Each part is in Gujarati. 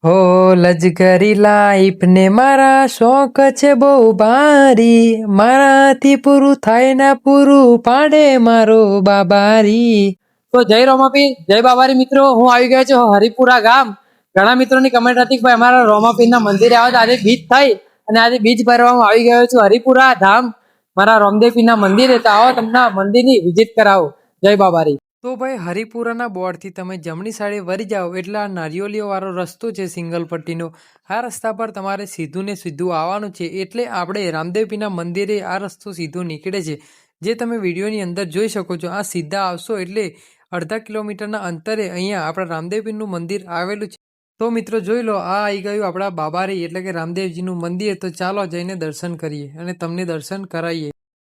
હો લજકરી લાઈફ ને મારા શોખ છે બહુ ભારી, મારાથી પૂરું થાય ના પૂરું પાડે મારો બાબારી. તો જય રોમાપીર, જય બાબારી મિત્રો. હું આવી ગયો છું હરિપુરા ગામ. ઘણા મિત્રોની કમેન્ટ હતી કે ભાઈ અમારા રોમાપીરના મંદિરે આવો. તો આજે બીજ થઈ અને આજે બીજ ભરવામાં આવી ગયો છું હરિપુરા ધામ મારા રોમદેવપીરના મંદિરે. તો આવો તમને મંદિરની વિઝિટ કરાવો. જય બાબારી. તો ભાઈ હરિપુરાના બોર્ડથી તમે જમણી સાઈડે વળી જાઓ એટલે આ નારિયોલીઓ વાળો રસ્તો છે સિંગલ પટ્ટીનો. આ રસ્તા પર તમારે સીધું ને સીધું આવવાનું છે. એટલે આપણે રામદેવપીરના મંદિરે આ રસ્તો સીધો નીકળે છે, જે તમે વિડીયોની અંદર જોઈ શકો છો. આ સીધા આવશો એટલે અડધા કિલોમીટરના અંતરે અહીંયા આપણા રામદેવપીરનું મંદિર આવેલું છે. તો મિત્રો જોઈ લો, આ આવી ગયું આપણા બાબારી એટલે કે રામદેવજીનું મંદિર. તો ચાલો જઈને દર્શન કરીએ અને તમને દર્શન કરાવીએ.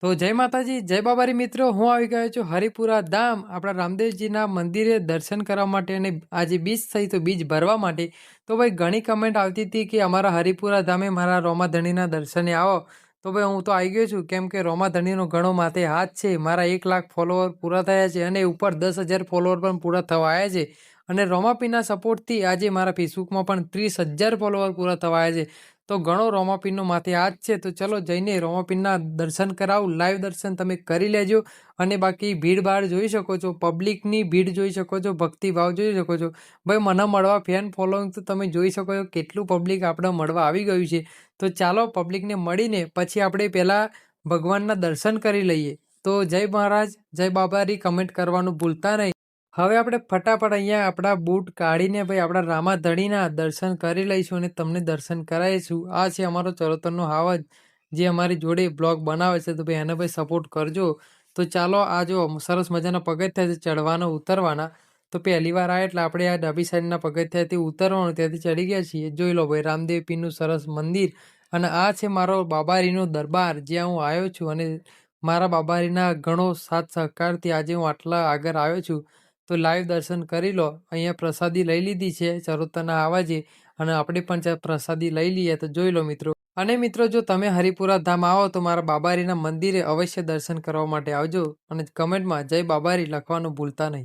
તો જય માતાજી, જય બાબારી મિત્રો. હું આવી ગયો છું હરિપુરા ધામ આપણા રામદેવજીના મંદિરે દર્શન કરવા માટે અને આજે બીજ થઈ તો બીજ ભરવા માટે. તો ભાઈ ઘણી કમેન્ટ આવતી હતી કે અમારા હરિપુરા ધામે મારા રોમાધણીના દર્શને આવો. તો ભાઈ હું તો આવી ગયો છું, કેમ કે રોમાધણીનો ઘણો માથે હાથ છે. મારા 1 લાખ ફોલોવર પૂરા થયા છે અને ઉપર 10,000 ફોલોવર પણ પૂરા થવા આવ્યા છે. અને રોમાપીરના સપોર્ટથી આજે મારા ફેસબુકમાં પણ 30,000 ફોલોવર પૂરા થવા આવ્યા છે. તો ઘણો રોમાપીરનો માથે હાથ છે. તો ચલો જઈને રોમાપીરના દર્શન કરાવું. લાઈવ દર્શન તમે કરી લેજો. અને બાકી ભીડભાડ જોઈ શકો છો, પબ્લિકની ભીડ જોઈ શકો છો, ભક્તિભાવ જોઈ શકો છો. ભાઈ મને મળવા ફેન ફોલોઈંગ તો તમે જોઈ શકો છો કેટલું પબ્લિક આપણે મળવા આવી ગયું છે. તો ચાલો પબ્લિકને મળીને પછી આપણે પહેલાં ભગવાનના દર્શન કરી લઈએ. તો જય મહારાજ, જય બાબારી કમેન્ટ કરવાનું ભૂલતા નહીં. હવે આપણે ફટાફટ અહીંયા આપણા બૂટ કાઢીને ભાઈ આપણા રામાધણીના દર્શન કરી લઈશું અને તમને દર્શન કરાવીશું. આ છે અમારો ચરોતરનો હાવજ, જે અમારી જોડે બ્લોગ બનાવે છે. તો ભાઈ એને ભાઈ સપોર્ટ કરજો. તો ચાલો આ જો સરસ મજાના પગથિયા છે ચડવાના ઉતરવાના. તો પહેલી વાર આવે એટલે આપણે આ ડાબી સાઈડના પગથિયાથી ઉતરવાનું, ત્યાંથી ચડી ગયા છીએ. જોઈ લો ભાઈ રામદેવ પીરનું સરસ મંદિર. અને આ છે મારો બાબારીનો દરબાર, જ્યાં હું આવ્યો છું. અને મારા બાબારીના ઘણો સાથ સહકારથી આજે હું આટલા આગળ આવ્યો છું. તો લાઈવ દર્શન કરી લો. અહીંયા પ્રસાદી લઈ લીધી છે ચરોતરના આવાજે, અને આપણે પણ પ્રસાદી લઈ લઈએ. તો જોઈ લો મિત્રો. અને મિત્રો જો તમે હરિપુરા ધામ આવો તો મારા બાબારીના મંદિરે અવશ્ય દર્શન કરવા માટે આવજો. અને કમેન્ટમાં જય બાબારી લખવાનું ભૂલતા નહીં.